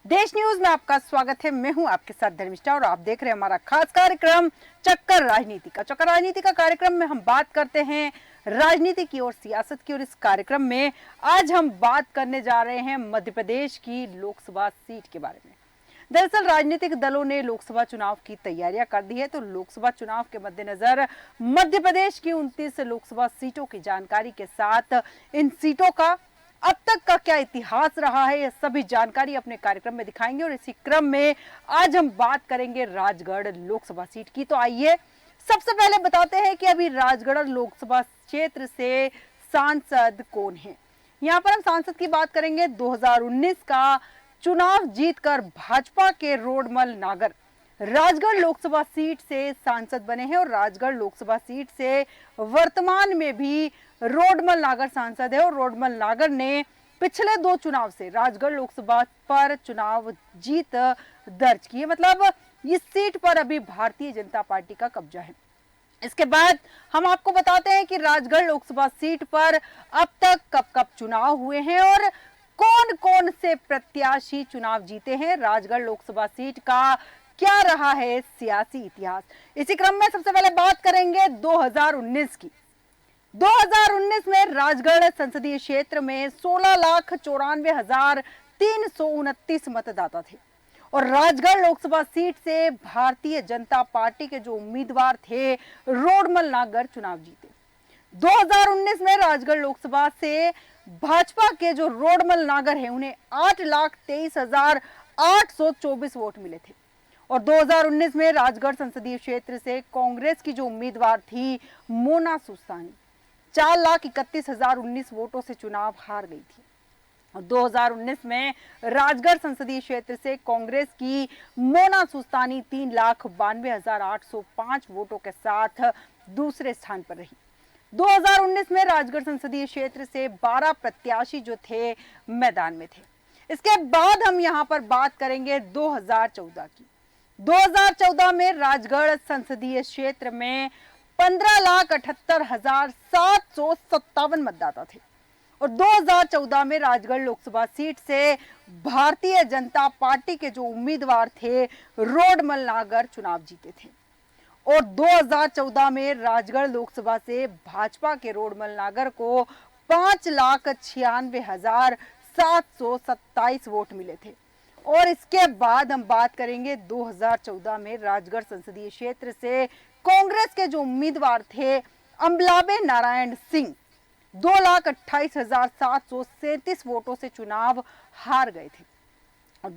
देश न्यूज में आपका स्वागत है। मैं हूं आपके साथ धर्मिष्ठा और आप देख रहे हैं हमारा खास कार्यक्रम चक्कर राजनीति का। चक्कर राजनीति का कार्यक्रम में हम बात करते हैं राजनीति की और सियासत की। और इस कार्यक्रम में आज हम बात करने जा रहे हैं मध्य प्रदेश की लोकसभा सीट के बारे में। दरअसल राजनीतिक दलों ने लोकसभा चुनाव की तैयारियां कर दी है, तो लोकसभा चुनाव के मद्देनजर मध्य प्रदेश की 29 लोकसभा सीटों की जानकारी के साथ इन सीटों का अब तक का क्या इतिहास रहा है, ये सभी जानकारी अपने कार्यक्रम में दिखाएंगे। और इसी क्रम में आज हम बात करेंगे राजगढ़ लोकसभा सीट की। तो आइए सबसे पहले बताते हैं कि अभी राजगढ़ लोकसभा क्षेत्र से सांसद कौन है। यहाँ पर हम सांसद की बात करेंगे। 2019 का चुनाव जीतकर भाजपा के रोडमल नागर राजगढ़ लोकसभा सीट से सांसद बने हैं और राजगढ़ लोकसभा सीट से वर्तमान में भी रोडमल नागर सांसद है। और रोडमल नागर ने पिछले 2 चुनाव से राजगढ़ लोकसभा पर चुनाव जीत दर्ज की है। मतलब इस सीट पर अभी भारतीय जनता पार्टी का कब्जा है। इसके बाद हम आपको बताते हैं कि राजगढ़ लोकसभा सीट पर अब तक कब कब चुनाव हुए हैं और कौन कौन से प्रत्याशी चुनाव जीते हैं। राजगढ़ लोकसभा सीट का क्या रहा है सियासी इतिहास। इसी क्रम में सबसे पहले बात करेंगे 2019 की। 2019 में राजगढ़ संसदीय क्षेत्र में 16,94,329 मतदाता थे और राजगढ़ लोकसभा सीट से भारतीय जनता पार्टी के जो उम्मीदवार थे रोडमल नागर चुनाव जीते। 2019 में राजगढ़ लोकसभा से भाजपा के जो रोडमल नागर हैं उन्हें 8,23,824 वोट मिले थे। और 2019 में राजगढ़ संसदीय क्षेत्र से कांग्रेस की जो उम्मीदवार थी मोना सुस्तानी 4,31,019 वोटों से चुनाव हार गई थी। और 2019 में राजगढ़ संसदीय क्षेत्र से कांग्रेस की मोना सुस्तानी 3,92,805 वोटों के साथ दूसरे स्थान पर रही। 2019 में राजगढ़ संसदीय क्षेत्र से 12 प्रत्याशी जो थे मैदान में थे। इसके बाद हम यहां पर बात करेंगे 2014 की। 2014 में राजगढ़ संसदीय क्षेत्र में 15,78,757 मतदाता थे और 2014 में राजगढ़ लोकसभा सीट से भारतीय जनता पार्टी के जो उम्मीदवार थे रोडमल नागर चुनाव जीते थे। और 2014 में राजगढ़ लोकसभा से भाजपा के रोडमल नागर को 5,96,727 वोट मिले थे। और इसके बाद हम बात करेंगे 2014 में राजगढ़ संसदीय क्षेत्र से कांग्रेस के जो उम्मीदवार थे अंबलाबे नारायण सिंह 2,28,737 वोटों से चुनाव हार गए थे।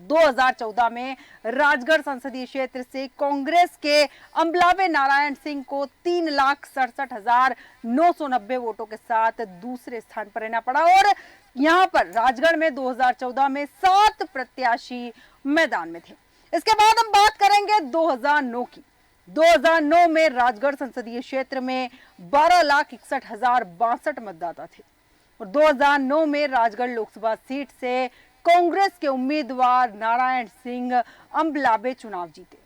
2014 में राजगढ़ संसदीय क्षेत्र से कांग्रेस के अंबलाबे नारायण सिंह को 3,67,990 वोटों के साथ दूसरे स्थान पर रहना पड़ा। और यहां पर राजगढ़ में 2014 में 7 प्रत्याशी मैदान में थे। इसके बाद हम बात करेंगे 2009 की। 2009 में राजगढ़ संसदीय क्षेत्र में 12,61,062 मतदाता थे और 2009 में राजगढ़ लोकसभा सीट से कांग्रेस के उम्मीदवार नारायण सिंह अंबलाबे चुनाव जीते।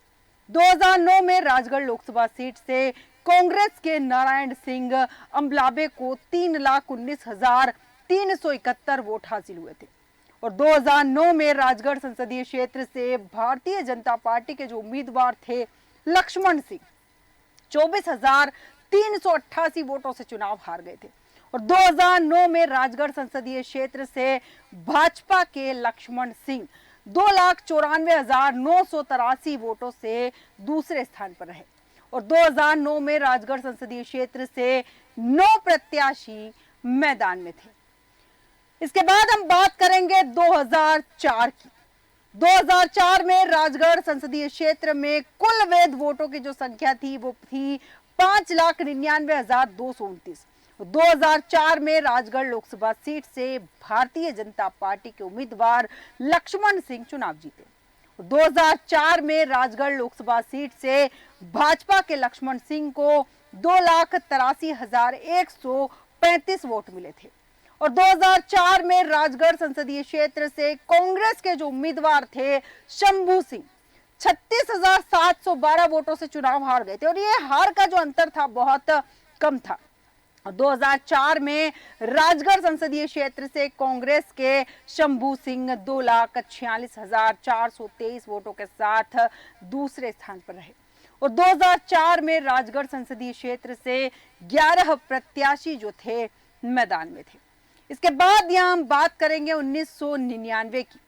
2009 में राजगढ़ लोकसभा सीट से कांग्रेस के नारायण सिंह अंबलाबे को 3,19,371 वोट हासिल हुए थे। और 2009 में राजगढ़ संसदीय क्षेत्र से भारतीय जनता पार्टी के जो उम्मीदवार थे लक्ष्मण सिंह 24,388 वोटों से चुनाव हार गए थे। और 2009 में राजगढ़ संसदीय क्षेत्र से भाजपा के लक्ष्मण सिंह 2,94,983 वोटों से दूसरे स्थान पर रहे। और 2009 में राजगढ़ संसदीय क्षेत्र से 9 प्रत्याशी मैदान में थे। इसके बाद हम बात करेंगे 2004 की। 2004 में राजगढ़ संसदीय क्षेत्र में कुल वैध वोटों की जो संख्या थी वो थी 5,99,229। 2004 में राजगढ़ लोकसभा सीट से भारतीय जनता पार्टी के उम्मीदवार लक्ष्मण सिंह चुनाव जीते। 2004 में राजगढ़ लोकसभा सीट से भाजपा के लक्ष्मण सिंह को 2,83,135 वोट मिले थे। और 2004 में राजगढ़ संसदीय क्षेत्र से कांग्रेस के जो उम्मीदवार थे शंभू सिंह 36,712 वोटों से चुनाव हार गए थे। और ये हार का जो अंतर था बहुत कम था। और 2004 में राजगढ़ संसदीय क्षेत्र से कांग्रेस के शंभू सिंह 2,46,423 वोटों के साथ दूसरे स्थान पर रहे। और 2004 में राजगढ़ संसदीय क्षेत्र से 11 प्रत्याशी जो थे मैदान में थे। इसके बाद यहाँ हम बात करेंगे 1999 की।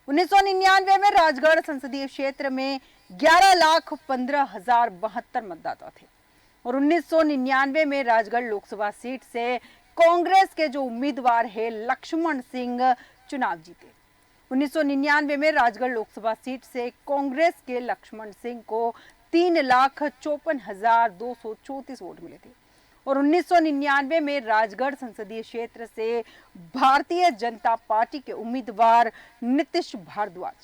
1999 में राजगढ़ संसदीय क्षेत्र में 11,15,072 मतदाता थे। और 1999 में राजगढ़ लोकसभा सीट से कांग्रेस के जो उम्मीदवार है लक्ष्मण सिंह चुनाव जीते। 1999 में राजगढ़ लोकसभा सीट से कांग्रेस के लक्ष्मण सिंह को 3,54,234 वोट मिले थे। और 1999 में राजगढ़ संसदीय क्षेत्र से भारतीय जनता पार्टी के उम्मीदवार नीतीश भारद्वाज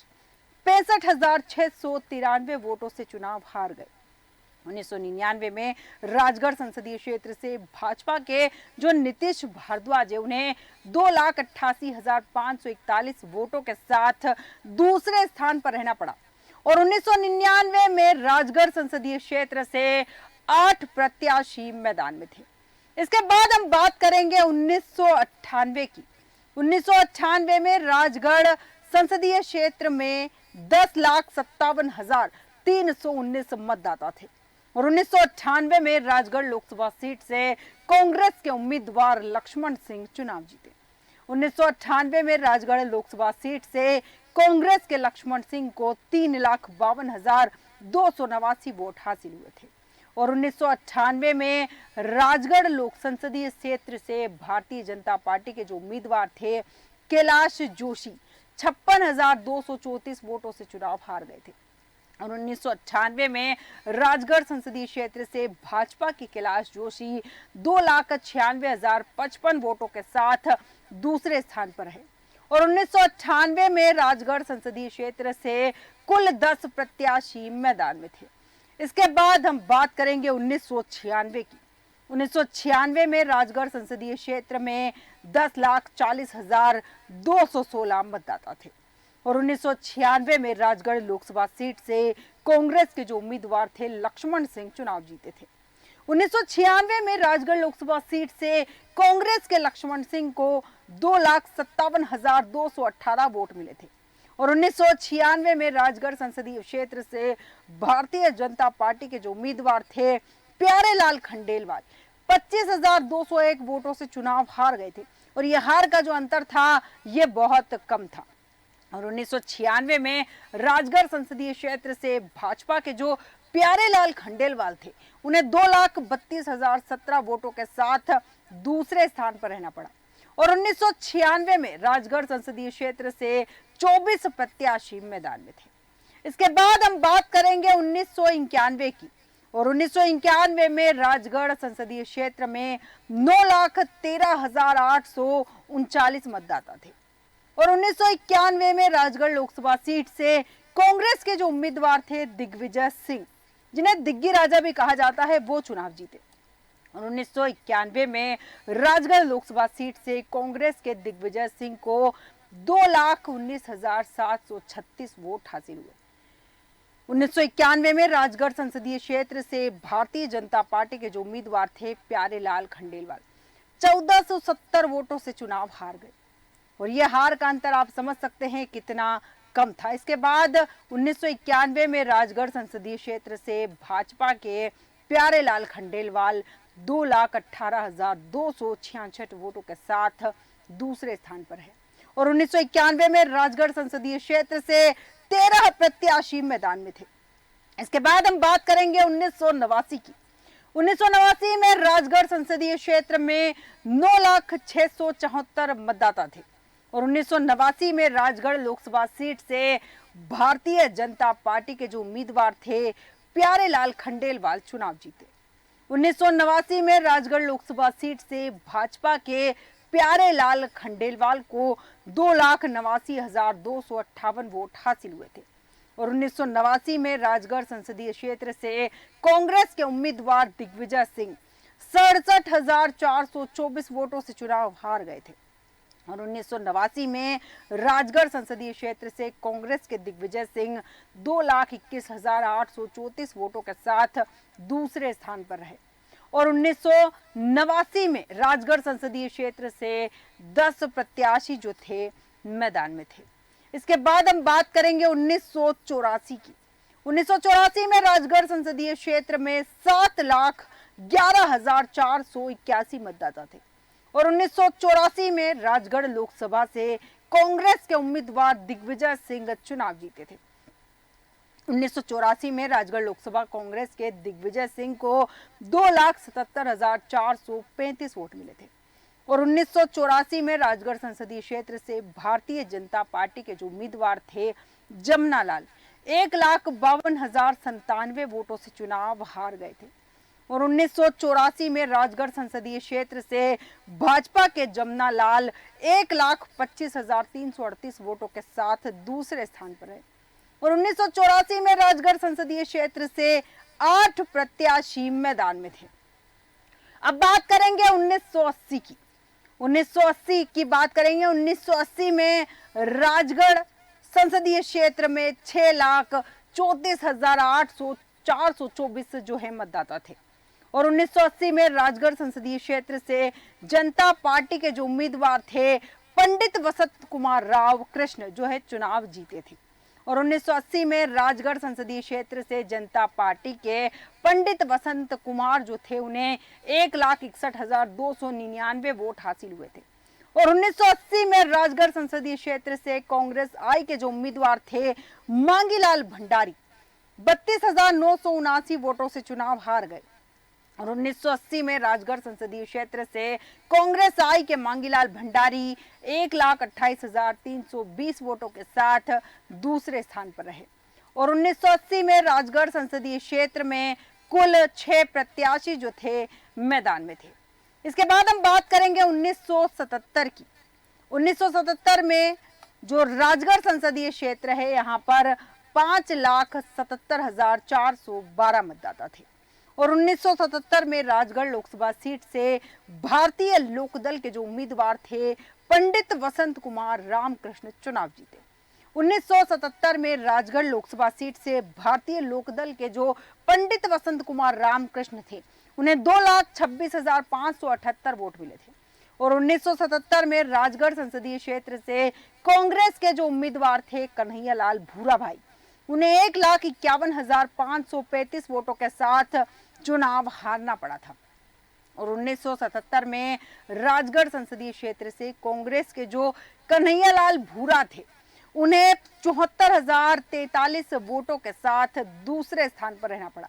65,693 वोटों से चुनाव हार गए। 1999 में राजगढ़ संसदीय क्षेत्र से भाजपा के जो नीतीश भारद्वाज है उन्हें 2,88,541 वोटों के साथ दूसरे स्थान पर रहना पड़ा। और 1999 में राजगढ़ संसदीय क्षेत्र से 8 प्रत्याशी मैदान में थे। इसके बाद हम बात करेंगे 1998 की। 1998 में राजगढ़ संसदीय क्षेत्र में 10,57,319 मतदाता थे। और 1998 में राजगढ़ लोकसभा सीट से कांग्रेस के उम्मीदवार लक्ष्मण सिंह चुनाव जीते। 1998 में राजगढ़ लोकसभा सीट से कांग्रेस के लक्ष्मण सिंह को 3,52,289 वोट हासिल हुए थे। और 1998 में राजगढ़ लोक संसदीय क्षेत्र से भारतीय जनता पार्टी के जो उम्मीदवार थे कैलाश जोशी 56,234 वोटों से चुनाव हार गए थे। और 1998 में राजगढ़ संसदीय क्षेत्र से भाजपा के कैलाश जोशी 2,96,055 वोटों के साथ दूसरे स्थान पर है। और 1998 में राजगढ़ संसदीय क्षेत्र से कुल 10 प्रत्याशी मैदान में थे। इसके बाद हम बात करेंगे 1996 की। 1996 में राजगढ़ संसदीय क्षेत्र में 10,40,216 मतदाता थे। और 1996 में राजगढ़ लोकसभा सीट से कांग्रेस के जो उम्मीदवार थे लक्ष्मण सिंह चुनाव जीते थे। 1996 में राजगढ़ लोकसभा सीट से कांग्रेस के लक्ष्मण सिंह को 2,57,218 वोट मिले थे। और 1996 में राजगढ़ संसदीय क्षेत्र से भारतीय जनता पार्टी के जो उम्मीदवार थे प्यारेलाल खंडेलवाल 25,201 वोटों से चुनाव हार गए थे। और यह हार का जो अंतर था ये बहुत कम था। और 1996 में राजगढ़ संसदीय क्षेत्र से भाजपा के जो प्यारेलाल खंडेलवाल थे उन्हें 2,32,017 वोटों के साथ दूसरे स्थान पर रहना पड़ा। और 1996 में राजगढ़ संसदीय क्षेत्र से 24 प्रत्याशी मैदान में थे। इसके बाद हम बात करेंगे 1991 की। और 1991 में राजगढ़ संसदीय क्षेत्र में 9,13,839 मतदाता थे। और 1991 में राजगढ़ लोकसभा सीट से कांग्रेस के जो उम्मीदवार थे दिग्विजय सिंह, जिन्हें दिग्गी राजा भी कहा जाता है, वो चुनाव जीते। और 1991 में राजगढ़ लोकसभा सीट से कांग्रेस के दिग्विजय सिंह को 2,19,736 वोट हासिल हुए। 1991 में राजगढ़ संसदीय क्षेत्र से भारतीय जनता पार्टी के जो उम्मीदवार थे प्यारेलाल खंडेलवाल 1470 वोटों से चुनाव हार गए। और यह हार का अंतर आप समझ सकते हैं कितना कम था। इसके बाद 1991 में राजगढ़ संसदीय क्षेत्र से भाजपा के प्यारेलाल खंडेलवाल 2,18,266 वोटों के साथ दूसरे स्थान पर है। और 1991 में राजगढ़ संसदीय क्षेत्र से 13 प्रत्याशी मैदान में थे। इसके बाद हम बात करेंगे 1989 की। 1989 में राजगढ़ संसदीय क्षेत्र में 9,674 मतदाता थे। और 1989 में राजगढ़ लोकसभा सीट से भारतीय जनता पार्टी के जो उम्मीदवार थे प्यारेलाल खंडेलवाल चुनाव जीते। 1989 में राजगढ़ लोकसभा सीट से भाजपा के प्यारेलाल खंडेलवाल को 2,89,258 वोट हासिल हुए थे। और 1989 में राजगढ़ संसदीय क्षेत्र से कांग्रेस के उम्मीदवार दिग्विजय सिंह 67,424 वोटों से चुनाव हार गए थे। और 1989 में राजगढ़ संसदीय क्षेत्र से कांग्रेस के दिग्विजय सिंह 2,21,834 वोटों के साथ दूसरे स्थान पर रहे। और 1989 में राजगढ़ संसदीय क्षेत्र से 10 प्रत्याशी जो थे मैदान में थे। इसके बाद हम बात करेंगे 1984 की। 1984 में राजगढ़ संसदीय क्षेत्र में 7,11,481 मतदाता थे और 1984 में राजगढ़ लोकसभा से कांग्रेस के उम्मीदवार दिग्विजय सिंह चुनाव जीते थे। 1984 में राजगढ़ लोकसभा कांग्रेस के दिग्विजय सिंह को 2,77,435 वोट मिले थे और 1984 में राजगढ़ संसदीय क्षेत्र से भारतीय जनता पार्टी के जो उम्मीदवार थे जमुना लाल 1,52,097 वोटों से चुनाव हार गए थे और 1984 में राजगढ़ संसदीय क्षेत्र से भाजपा के जमुना लाल 1,25,338 वोटों के साथ दूसरे स्थान पर रहे और 1984 में राजगढ़ संसदीय क्षेत्र से 8 प्रत्याशी मैदान में थे। अब बात करेंगे 1980 की। 1980 की बात करेंगे। 1980 में राजगढ़ संसदीय क्षेत्र में 6,34,424 जो है मतदाता थे और 1980 में राजगढ़ संसदीय क्षेत्र से जनता पार्टी के जो उम्मीदवार थे पंडित वसंत कुमार राव कृष्ण जो है चुनाव जीते थे और 1980 में राजगढ़ संसदीय क्षेत्र से जनता पार्टी के पंडित वसंत कुमार जो थे उन्हें 1,61,299 वोट हासिल हुए थे और 1980 में राजगढ़ संसदीय क्षेत्र से कांग्रेस आई के जो उम्मीदवार थे मांगीलाल भंडारी 32,979 वोटों से चुनाव हार गए और 1980 में राजगढ़ संसदीय क्षेत्र से कांग्रेस आई के मांगीलाल भंडारी 1,28,320 वोटों के साथ दूसरे स्थान पर रहे और 1980 में राजगढ़ संसदीय क्षेत्र में कुल 6 प्रत्याशी जो थे मैदान में थे। इसके बाद हम बात करेंगे 1977 की। 1977 में जो राजगढ़ संसदीय क्षेत्र है यहाँ पर 5,77,412 मतदाता थे और 1977 में राजगढ़ लोकसभा सीट से भारतीय लोकदल के जो उम्मीदवार थे पंडित वसंत कुमार रामकृष्ण चुनाव जीते। 1977 में राजगढ़ लोकसभा सीट से भारतीय लोकदल के जो पंडित वसंत कुमार रामकृष्ण थे उन्हें 2,26,578 वोट मिले थे और 1977 में राजगढ़ संसदीय क्षेत्र से कांग्रेस के जो उम्मीदवार थे कन्हैयालाल भूरा भाई उन्हें 1,51,535 वोटों के साथ चुनाव हारना पड़ा था और 1977 में राजगढ़ संसदीय क्षेत्र से कांग्रेस के जो कन्हैयालाल भूरा थे उन्हें 74,043 वोटों के साथ दूसरे स्थान पर रहना पड़ा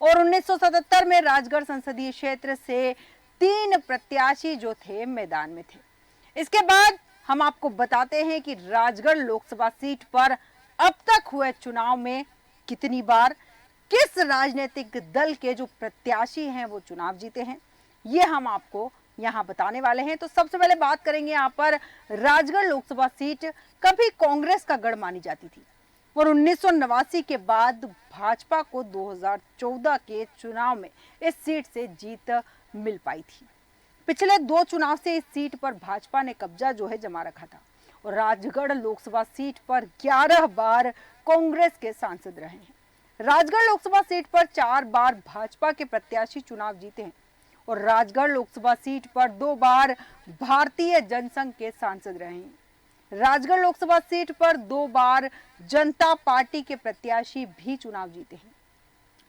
और 1977 में राजगढ़ संसदीय क्षेत्र से 3 प्रत्याशी जो थे मैदान में थे। इसके बाद हम आपको बताते हैं कि राजगढ़ लोकसभा सीट पर अब तक हुए चुनाव में कितनी बार किस राजनीतिक दल के जो प्रत्याशी हैं वो चुनाव जीते हैं, ये हम आपको यहाँ बताने वाले हैं। तो सबसे पहले बात करेंगे यहाँ पर राजगढ़ लोकसभा सीट कभी कांग्रेस का गढ़ मानी जाती थी और 1989 के बाद भाजपा को 2014 के चुनाव में इस सीट से जीत मिल पाई थी। पिछले 2 चुनाव से इस सीट पर भाजपा ने कब्जा जो है जमा रखा था और राजगढ़ लोकसभा सीट पर 11 बार कांग्रेस के सांसद रहे हैं। राजगढ़ लोकसभा सीट पर 4 बार भाजपा के प्रत्याशी चुनाव जीते हैं और राजगढ़ लोकसभा सीट पर 2 बार भारतीय जनसंघ के सांसद रहे हैं। राजगढ़ लोकसभा सीट पर 2 बार जनता पार्टी के प्रत्याशी भी चुनाव जीते हैं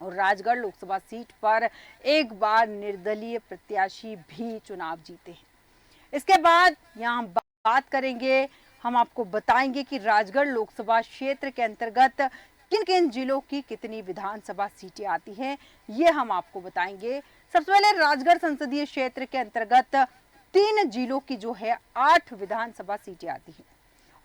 और राजगढ़ लोकसभा सीट पर 1 बार निर्दलीय प्रत्याशी भी चुनाव जीते हैं। इसके बाद यहाँ बात करेंगे, हम आपको बताएंगे कि राजगढ़ लोकसभा क्षेत्र के अंतर्गत किन किन जिलों की कितनी विधानसभा सीटें आती हैं, ये हम आपको बताएंगे। सबसे पहले राजगढ़ संसदीय क्षेत्र के अंतर्गत 3 जिलों की जो है 8 विधानसभा सीटें आती हैं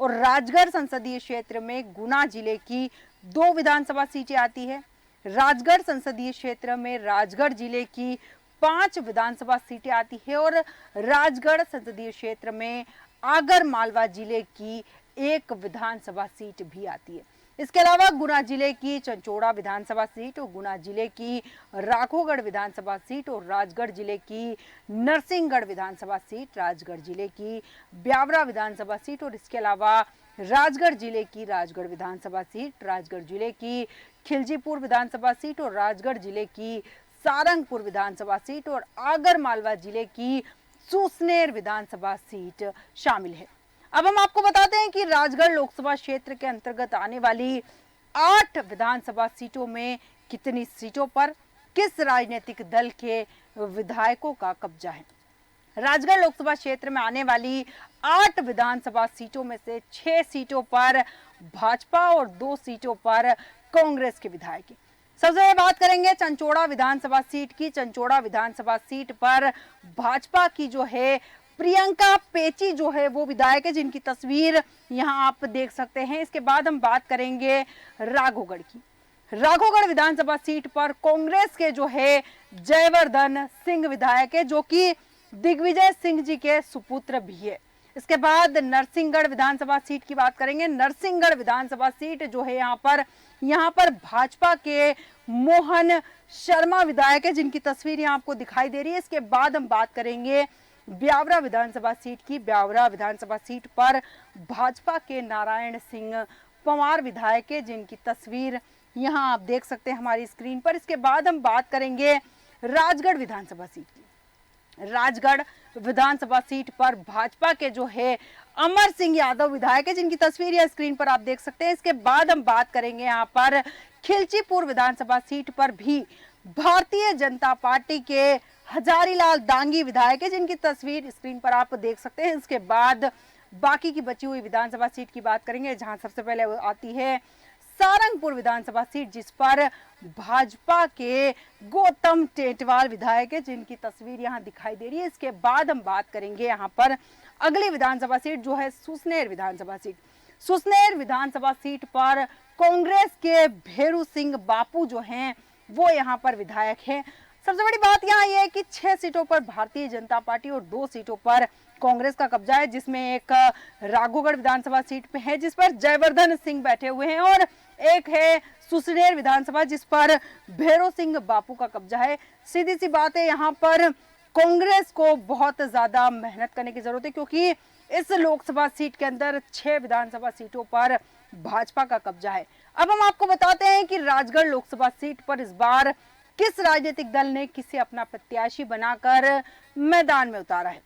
और राजगढ़ संसदीय क्षेत्र में गुना जिले की 2 विधानसभा सीटें आती है। राजगढ़ संसदीय क्षेत्र में राजगढ़ जिले की 5 विधानसभा सीटें आती है और राजगढ़ संसदीय क्षेत्र में आगर मालवा जिले की 1 विधानसभा सीट भी आती है। इसके अलावा गुना जिले की चंचोड़ा विधानसभा सीट और गुना जिले की राघोगढ़ विधानसभा सीट और राजगढ़ जिले की नरसिंहगढ़ विधानसभा सीट, राजगढ़ जिले की ब्यावरा विधानसभा सीट और इसके अलावा राजगढ़ जिले की राजगढ़ विधानसभा सीट, राजगढ़ जिले की खिलजीपुर विधानसभा सीट और राजगढ़ जिले की सारंगपुर विधानसभा सीट और आगर मालवा जिले की सुसनेर विधानसभा सीट शामिल है। अब हम आपको बताते हैं कि राजगढ़ लोकसभा क्षेत्र के अंतर्गत आने वाली 8 विधानसभा सीटों में कितनी सीटों पर किस राजनीतिक दल के विधायकों का कब्जा है। राजगढ़ लोकसभा क्षेत्र में आने वाली 8 विधानसभा सीटों में से 6 सीटों पर भाजपा और 2 सीटों पर कांग्रेस के विधायक हैं। सबसे पहले बात करेंगे चंचोड़ा विधानसभा सीट की। चंचोड़ा विधानसभा सीट पर भाजपा की जो है प्रियंका पेची जो है वो विधायक है, जिनकी तस्वीर यहां आप देख सकते हैं। इसके बाद हम बात करेंगे राघोगढ़ की। राघोगढ़ विधानसभा सीट पर कांग्रेस के जो है जयवर्धन सिंह विधायक है, जो कि दिग्विजय सिंह जी के सुपुत्र भी है। इसके बाद नरसिंहगढ़ विधानसभा सीट की बात करेंगे। नरसिंहगढ़ विधानसभा सीट जो है यहाँ पर भाजपा के मोहन शर्मा विधायक है, जिनकी तस्वीर यहाँ आपको दिखाई दे रही है। इसके बाद हम बात करेंगे ब्यावरा विधानसभा सीट की। ब्यावरा विधानसभा सीट पर भाजपा के नारायण सिंह पंवार विधायक है, जिनकी तस्वीर यहाँ आप देख सकते हैं हमारी स्क्रीन पर। इसके बाद हम बात करेंगे राजगढ़ विधानसभा सीट की। राजगढ़ विधानसभा सीट पर भाजपा के जो है अमर सिंह यादव विधायक है, जिनकी तस्वीर यह स्क्रीन पर आप देख सकते हैं। इसके बाद हम बात करेंगे यहाँ पर खिलचीपुर विधानसभा सीट पर भी भारतीय जनता पार्टी के हजारीलाल दांगी विधायक है, जिनकी तस्वीर स्क्रीन पर आप देख सकते हैं। इसके बाद बाकी की बची हुई विधानसभा सीट की बात करेंगे, जहां सबसे पहले आती है सारंगपुर विधानसभा सीट, जिस पर भाजपा के गौतम टेटवाल विधायक है, जिनकी तस्वीर यहां दिखाई दे रही है। इसके बाद हम बात करेंगे यहां पर अगली विधानसभा सीट जो है सुसनेर विधानसभा सीट। सुसनेर विधानसभा सीट पर कांग्रेस के भेरू सिंह बापू जो हैं वो यहां पर विधायक हैं। सबसे बड़ी बात यहाँ यह है कि 6 सीटों पर भारतीय जनता पार्टी और 2 सीटों पर कांग्रेस का कब्जा है, जिसमें एक राघोगढ़ विधानसभा सीट पे है जिस पर जयवर्धन सिंह बैठे हुए हैं, और एक है सुसनेर विधानसभा जिस पर भैरव सिंह बापू का कब्जा है। सीधी सी बात है, यहाँ पर कांग्रेस को बहुत ज्यादा मेहनत करने की जरूरत है, क्योंकि इस लोकसभा सीट के अंदर 6 विधानसभा सीटों पर भाजपा का कब्जा है। अब हम आपको बताते हैं कि राजगढ़ लोकसभा सीट पर इस बार किस राजनीतिक दल ने किसे अपना प्रत्याशी बनाकर मैदान में उतारा है।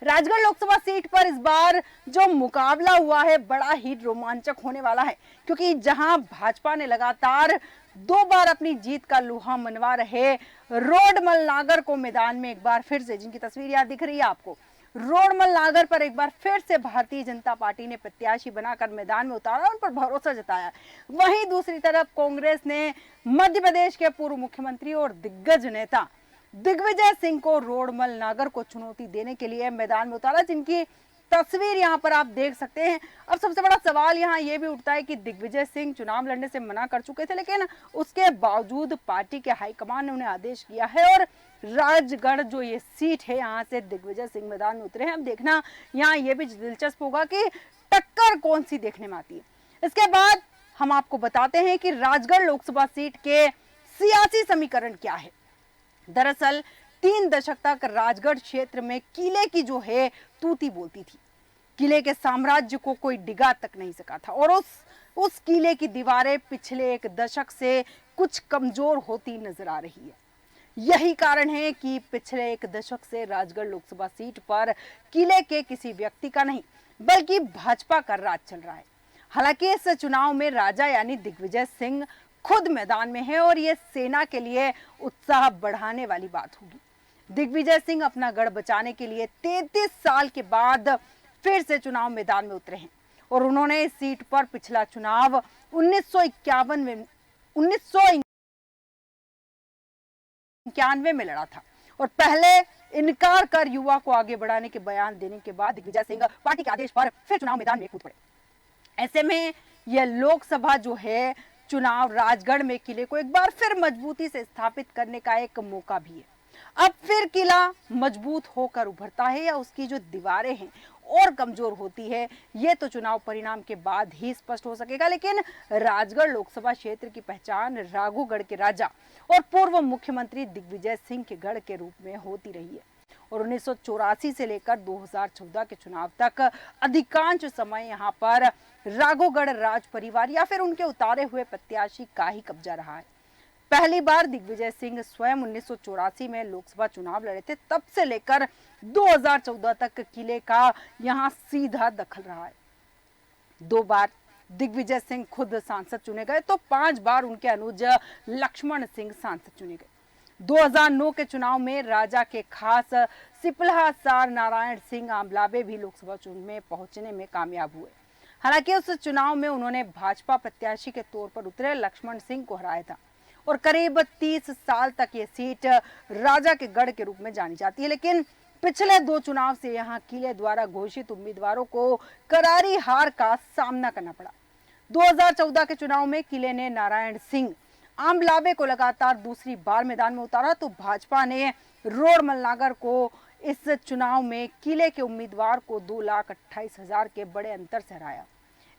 राजगढ़ लोकसभा सीट पर इस बार जो मुकाबला हुआ है बड़ा ही रोमांचक होने वाला है, क्योंकि जहां भाजपा ने लगातार 2 बार अपनी जीत का लोहा मनवा रहे रोडमल नागर को मैदान में एक बार फिर से, जिनकी तस्वीर यहाँ दिख रही है आपको, रोडमल नागर पर एक बार फिर से भारतीय जनता पार्टी ने प्रत्याशी बनाकर मैदान में उतारा, उन पर भरोसा जताया। वहीं दूसरी तरफ कांग्रेस ने मध्य प्रदेश के पूर्व मुख्यमंत्री और दिग्गज नेता दिग्विजय सिंह को रोडमल नागर को चुनौती देने के लिए मैदान में उतारा, जिनकी तस्वीर यहाँ पर आप देख सकते हैं। अब सबसे बड़ा सवाल यहाँ ये भी उठता है कि दिग्विजय सिंह चुनाव लड़ने से मना कर चुके थे, लेकिन उसके बावजूद पार्टी के हाईकमान ने उन्हें आदेश किया है और राजगढ़ जो ये सीट है यहाँ से दिग्विजय सिंह मैदान में उतरे हैं। अब देखना यहाँ ये भी दिलचस्प होगा कि टक्कर कौन सी देखने में आती है। इसके बाद हम आपको बताते हैं कि राजगढ़ लोकसभा सीट के सियासी समीकरण क्या है। दरअसल 3 दशक तक राजगढ़ क्षेत्र में किले की जो है तूती बोलती थी। किले के साम्राज्य को कोई डिगा तक नहीं सका था, और उस किले की दीवारें पिछले 1 दशक से कुछ कमजोर होती नजर आ रही है। यही कारण है कि पिछले 1 दशक से राजगढ़ लोकसभा सीट पर किले के किसी व्यक्ति का नहीं बल्कि भाजपा का राज चल रहा है। हालांकि इस चुनाव में राजा यानी दिग्विजय सिंह खुद मैदान में है, और ये सेना के लिए उत्साह बढ़ाने वाली बात होगी। दिग्विजय सिंह अपना गढ़ बचाने के लिए 33 साल के बाद फिर से चुनाव मैदान में उतरे हैं, और उन्होंने इस सीट पर पिछला चुनाव 1991 में लड़ा था, और पहले इनकार कर युवा को आगे बढ़ाने के बयान देने के बाद दिग्विजय सिंह पार्टी के आदेश पर फिर चुनाव मैदान में कूद पड़े। ऐसे में यह लोकसभा जो है चुनाव राजगढ़ में किले को एक बार फिर मजबूती से स्थापित करने का एक मौका भी है। अब फिर किला मजबूत होकर उभरता है या उसकी जो दीवारें हैं और कमजोर होती है, ये तो चुनाव परिणाम के बाद ही स्पष्ट हो सकेगा। लेकिन राजगढ़ लोकसभा क्षेत्र की पहचान राघोगढ़ के राजा और पूर्व मुख्यमंत्री दिग्विजय सिंह के गढ़ के रूप में होती रही है, और 1984 से लेकर 2014 के चुनाव तक अधिकांश समय यहाँ पर राघोगढ़ राज परिवार या फिर उनके उतारे हुए प्रत्याशी का ही कब्जा रहा है। पहली बार दिग्विजय सिंह स्वयं 1984 में लोकसभा चुनाव लड़े थे, तब से लेकर 2014 तक किले का यहां सीधा दखल रहा है। 2 बार दिग्विजय सिंह खुद सांसद चुने गए तो 5 बार उनके अनुज लक्ष्मण सिंह सांसद चुने गए। 2009 के चुनाव में राजा के खास सिपला सार नारायण सिंह आंबलावे भी लोकसभा चुनाव में पहुंचने में कामयाब हुए। हालांकि उस चुनाव में उन्होंने भाजपा प्रत्याशी के तौर पर उतरे लक्ष्मण सिंह को हराया था और करीब 30 साल तक ये सीट राजा के गढ़ के रूप में जानी जाती है। लेकिन पिछले 2 चुनाव से यहां किले द्वारा घोषित उम्मीदवारों को करारी हार का सामना करना पड़ा। 2014 के चुनाव में किले ने नारायण सिंह आंबलावे को लगातार दूसरी बार मैदान में उतारा तो भाजपा ने रोडमल नागर को इस चुनाव में किले के उम्मीदवार को 2,28,000 के बड़े अंतर से हराया।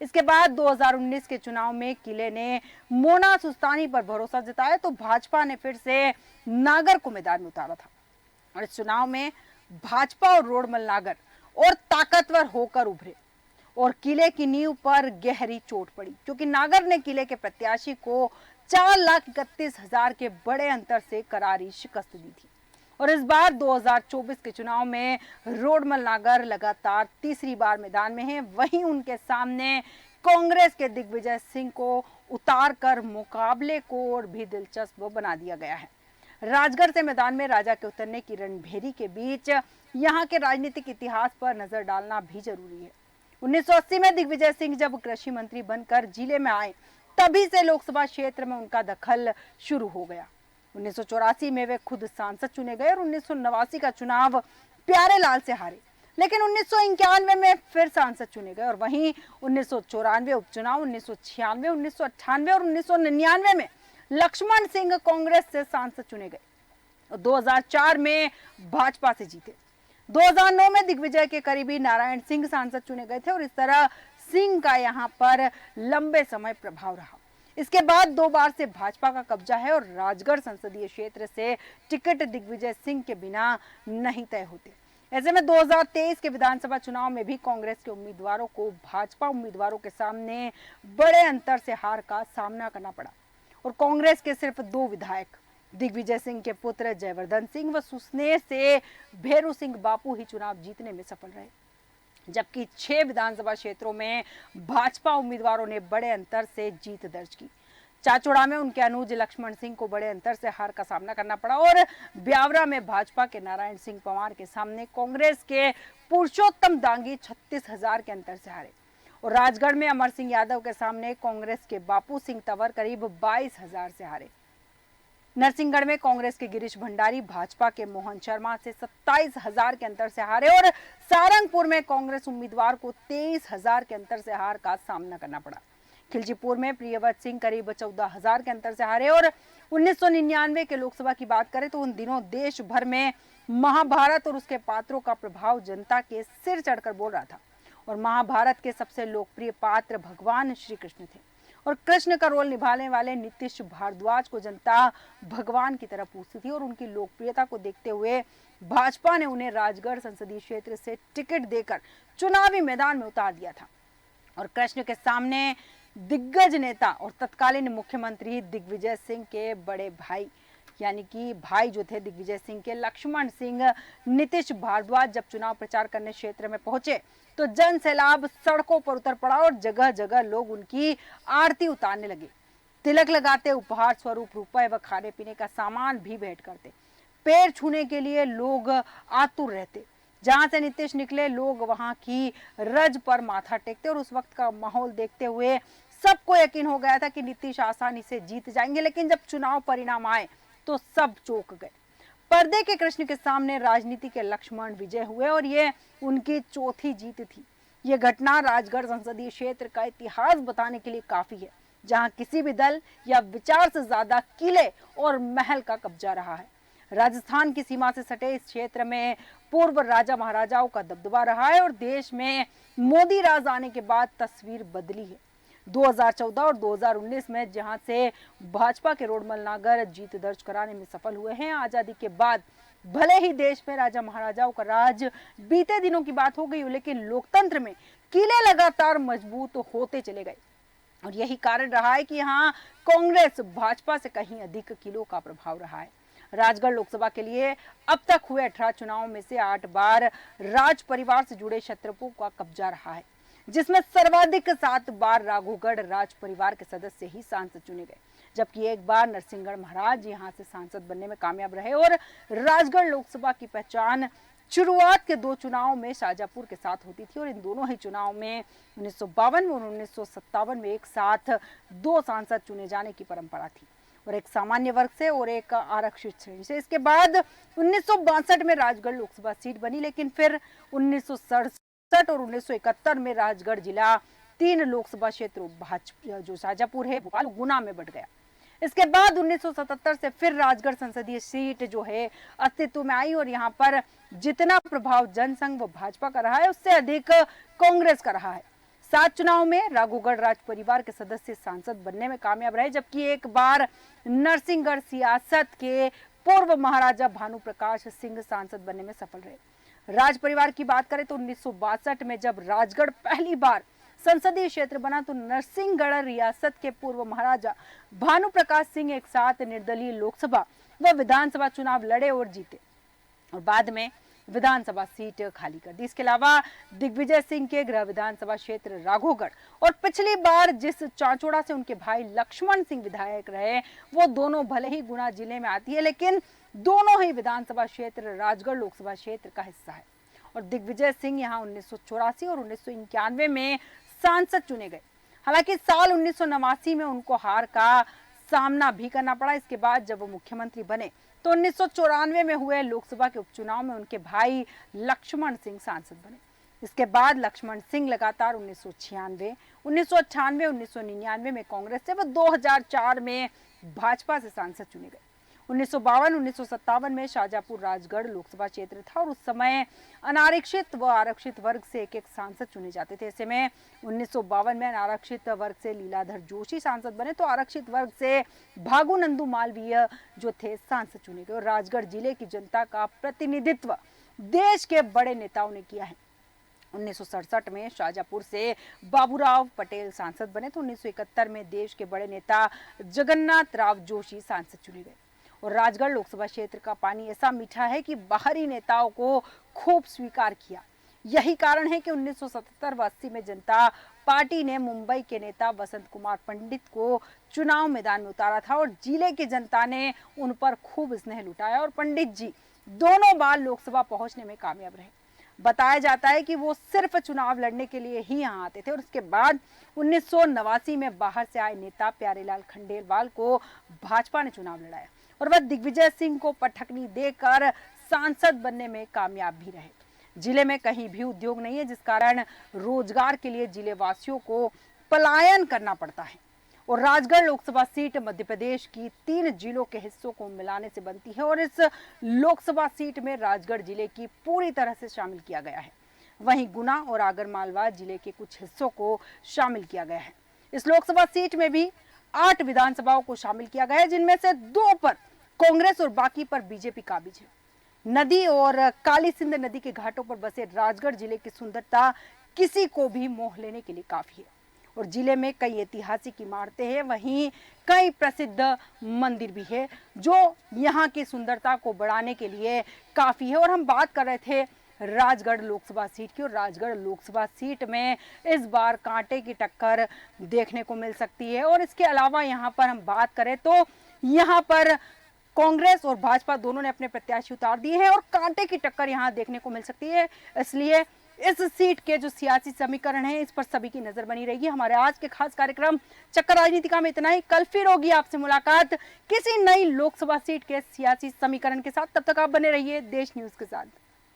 इसके बाद 2019 के चुनाव में किले ने मोना सुस्तानी पर भरोसा जताया तो भाजपा ने फिर से नागर को मैदान में उतारा था और इस चुनाव में भाजपा और रोडमल नागर और ताकतवर होकर उभरे और किले की नींव पर गहरी चोट पड़ी क्योंकि नागर ने किले के प्रत्याशी को 4,31,000 के बड़े अंतर से करारी शिकस्त दी थी। और इस बार 2024 के चुनाव में रोडमल नागर लगातार तीसरी बार मैदान में हैं। वहीं उनके सामने कांग्रेस के दिग्विजय सिंह को उतार कर मुकाबले को और भी दिलचस्प बना दिया गया है। राजगढ़ से मैदान में राजा के उतरने की रणभेरी के बीच यहाँ के राजनीतिक इतिहास पर नजर डालना भी जरूरी है। 1980 में दिग्विजय सिंह जब कृषि मंत्री बनकर जिले में आए तभी से लोकसभा क्षेत्र में उनका दखल शुरू हो गया। 1984 में वे खुद सांसद चुने गए और 1989 का चुनाव प्यारेलाल से हारे, लेकिन 1991 में फिर सांसद चुने गए और वहीं 1994 उपचुनाव, 1996, 1998 और 1999 में लक्ष्मण सिंह कांग्रेस से सांसद चुने गए और 2004 में भाजपा से जीते। 2009 में दिग्विजय के करीबी नारायण सिंह सांसद चुने गए थे और इस तरह सिंह का यहां पर लंबे समय प्रभाव रहा। इसके बाद 2 बार से भाजपा का कब्जा है और राजगढ़ संसदीय क्षेत्र से टिकट दिग्विजय सिंह के बिना नहीं तय होते। ऐसे में 2023 के विधानसभा चुनाव में भी कांग्रेस के उम्मीदवारों को भाजपा उम्मीदवारों के सामने बड़े अंतर से हार का सामना करना पड़ा और कांग्रेस के सिर्फ 2 विधायक दिग्विजय सिंह के पुत्र जयवर्धन सिंह व सुसनेर से भेरू सिंह बापू ही चुनाव जीतने में सफल रहे, जबकि 6 विधानसभा क्षेत्रों में भाजपा उम्मीदवारों ने बड़े अंतर से जीत दर्ज की। चाचौड़ा में उनके अनुज लक्ष्मण सिंह को बड़े अंतर से हार का सामना करना पड़ा और ब्यावरा में भाजपा के नारायण सिंह पंवार के सामने कांग्रेस के पुरुषोत्तम दांगी 36,000 के अंतर से हारे और राजगढ़ में अमर सिंह यादव के सामने कांग्रेस के बापू सिंह तंवर करीब 22,000 से हारे। नरसिंहगढ़ में कांग्रेस के गिरीश भंडारी भाजपा के मोहन शर्मा से 27,000 के अंतर से हारे और सारंगपुर में कांग्रेस उम्मीदवार को 23,000 के अंतर से हार का सामना करना पड़ा। खिलचीपुर में प्रियव्रत सिंह करीब 14,000 के अंतर से हारे और 1999 के लोकसभा की बात करें तो उन दिनों देश भर में महाभारत और उसके पात्रों का प्रभाव जनता के सिर चढ़कर बोल रहा था और महाभारत के सबसे लोकप्रिय पात्र भगवान श्री कृष्ण थे और कृष्ण का रोल निभाने वाले नीतीश भारद्वाज को जनता भगवान की तरह पूछती थी और उनकी लोकप्रियता को देखते हुए भाजपा ने उन्हें राजगढ़ संसदीय क्षेत्र से टिकट देकर चुनावी मैदान में उतार दिया था और कृष्ण के सामने दिग्गज नेता और तत्कालीन मुख्यमंत्री दिग्विजय सिंह के बड़े भाई यानी कि भाई जो थे दिग्विजय सिंह के लक्ष्मण सिंह नीतीश भारद्वाज जब चुनाव प्रचार करने क्षेत्र में पहुंचे तो जन सैलाब सड़कों पर उतर पड़ा और जगह जगह लोग उनकी आरती उतारने लगे। तिलक लगाते, उपहार स्वरूप रुपए व खाने पीने का सामान भी भेंट करते। पैर छूने के लिए लोग आतुर रहते। जहां से नीतीश निकले लोग वहां की रज पर माथा टेकते और उस वक्त का माहौल देखते हुए सबको यकीन हो गया था कि नीतीश आसानी से जीत जाएंगे। लेकिन जब चुनाव परिणाम आए तो सब चौंक गए। पर्दे के कृष्ण के सामने राजनीति के लक्ष्मण विजय हुए और ये उनकी चौथी जीत थी। ये घटना राजगढ़ संसदीय क्षेत्र का इतिहास बताने के लिए काफी है, जहां किसी भी दल या विचार से ज्यादा किले और महल का कब्जा रहा है। राजस्थान की सीमा से सटे इस क्षेत्र में पूर्व राजा महाराजाओं का दबदबा रहा है और देश में मोदी राज आने के बाद तस्वीर बदली है। 2014 और 2019 में जहां से भाजपा के रोडमल नागर जीत दर्ज कराने में सफल हुए हैं। आजादी के बाद भले ही देश में राजा महाराजाओं का राज बीते दिनों की बात हो गई, लेकिन लोकतंत्र में किले लगातार मजबूत होते चले गए और यही कारण रहा है कि यहाँ कांग्रेस भाजपा से कहीं अधिक किलो का प्रभाव रहा है। राजगढ़ लोकसभा के लिए अब तक हुए 18 चुनावों में से 8 बार राज परिवार से जुड़े क्षेत्रों का कब्जा रहा है, जिसमें सर्वाधिक 7 बार राघोगढ़ राज परिवार के सदस्य ही सांसद चुने गए, जबकि एक बार नरसिंहगढ़ महाराज यहां से सांसद बनने में कामयाब रहे। और राजगढ़ लोकसभा की पहचान शुरुआत के 2 चुनाव में शाजापुर के साथ होती थी और इन दोनों ही चुनाव में 1952 और 1957 में एक साथ 2 सांसद चुने जाने की परंपरा थी, और एक सामान्य वर्ग से और एक आरक्षित श्रेणी से। इसके बाद 1962 में राजगढ़ लोकसभा सीट बनी, लेकिन फिर 1967 और 1971 में राजगढ़ जिला 3 लोकसभा क्षेत्र जो शाजापुर है, भोपाल, गुना में बंट गया। इसके बाद 1977 से फिर राजगढ़ संसदीय सीट जो है अस्तित्व में आई और यहाँ पर जितना प्रभाव जनसंघ व भाजपा का रहा है उससे अधिक कांग्रेस का रहा है। 7 चुनाव में राघोगढ़ राज परिवार के सदस्य सांसद बनने में कामयाब रहे, जबकि एक बार नरसिंहगढ़ सियासत के पूर्व महाराजा भानु प्रकाश सिंह सांसद बनने में सफल रहे। राज परिवार की बात करें तो 1962 में जब राजगढ़ पहली बार संसदीय क्षेत्र बना तो नरसिंहगढ़ रियासत के पूर्व महाराजा भानु प्रकाश सिंह एक साथ निर्दलीय लोकसभा व विधानसभा चुनाव लड़े और जीते और बाद में विधानसभा सीट खाली कर दी। इसके अलावा दिग्विजय सिंह के गृह विधानसभा क्षेत्र राघोगढ़ और पिछली बार जिस चांचोड़ा से उनके भाई लक्ष्मण सिंह विधायक रहे, वो दोनों भले ही गुना जिले में आती है, लेकिन दोनों ही विधानसभा क्षेत्र राजगढ़ लोकसभा क्षेत्र का हिस्सा है। और दिग्विजय सिंह यहाँ 1984 और 1991 में सांसद चुने गए। हालांकि साल 1989 में उनको हार का सामना भी करना पड़ा। इसके बाद जब वो मुख्यमंत्री बने तो 1994 में हुए लोकसभा के उपचुनाव में उनके भाई लक्ष्मण सिंह सांसद बने। इसके बाद लक्ष्मण सिंह लगातार 1996, 1998, 1999 में कांग्रेस से व 2004 में भाजपा से सांसद चुने गए। 1952, 1957 में शाजापुर राजगढ़ लोकसभा क्षेत्र था और उस समय अनारक्षित व आरक्षित वर्ग से एक सांसद चुने जाते थे। ऐसे में 1952 में अनारक्षित वर्ग से लीलाधर जोशी सांसद बने तो आरक्षित वर्ग से भागु नंदू मालवीय जो थे सांसद चुने गए। और राजगढ़ जिले की जनता का प्रतिनिधित्व देश के बड़े नेताओं ने किया है। 1967 में शाजापुर से बाबूराव पटेल सांसद बने तो 1971 में देश के बड़े नेता जगन्नाथ राव जोशी सांसद चुने गए। और राजगढ़ लोकसभा क्षेत्र का पानी ऐसा मीठा है कि बाहरी नेताओं को खूब स्वीकार किया। यही कारण है कि 1977 व 80 में जनता पार्टी ने मुंबई के नेता वसंत कुमार पंडित को चुनाव मैदान में उतारा था और जिले की जनता ने उन पर खूब स्नेह लुटाया और पंडित जी दोनों बार लोकसभा पहुंचने में कामयाब रहे। बताया जाता है कि वो सिर्फ चुनाव लड़ने के लिए ही यहाँ आते थे और उसके बाद 1989 में बाहर से आए नेता प्यारेलाल खंडेलवाल को भाजपा ने चुनाव लड़ाया और वह दिग्विजय सिंह को पटखनी देकर सांसद बनने में कामयाब भी रहे। जिले में कहीं भी उद्योग नहीं है, जिस कारण रोजगार के लिए जिले वासियों को पलायन करना पड़ता है। और राजगढ़ लोकसभा सीट मध्य प्रदेश की 3 जिलों के हिस्सों को मिलाने से बनती है और इस लोकसभा सीट में राजगढ़ जिले की पूरी तरह से शामिल किया गया है। वहीं गुना और आगरमालवा जिले के कुछ हिस्सों को शामिल किया गया है। इस लोकसभा सीट में भी 8 विधानसभाओं को शामिल किया गया है, जिनमें से 2 पर कांग्रेस और बाकी पर बीजेपी काबिज है। नदी और काली सिंध नदी के घाटों पर बसे राजगढ़ जिले की सुंदरता किसी को भी मोह लेने के लिए काफी है और जिले में कई ऐतिहासिक इमारतें हैं, वहीं कई प्रसिद्ध मंदिर भी है जो यहाँ की सुंदरता को बढ़ाने के लिए काफी है। और हम बात कर रहे थे राजगढ़ लोकसभा सीट की और राजगढ़ लोकसभा सीट में इस बार कांटे की टक्कर देखने को मिल सकती है। और इसके अलावा यहाँ पर हम बात करें तो यहाँ पर कांग्रेस और भाजपा दोनों ने अपने प्रत्याशी उतार दिए हैं और कांटे की टक्कर यहाँ देखने को मिल सकती है। इसलिए इस सीट के जो सियासी समीकरण है इस पर सभी की नजर बनी रहेगी। हमारे आज के खास कार्यक्रम चक्कर राजनीतिका में इतना ही। कल फिर होगी आपसे मुलाकात किसी नई लोकसभा सीट के सियासी समीकरण के साथ। तब तक आप बने रहिए देश न्यूज के साथ।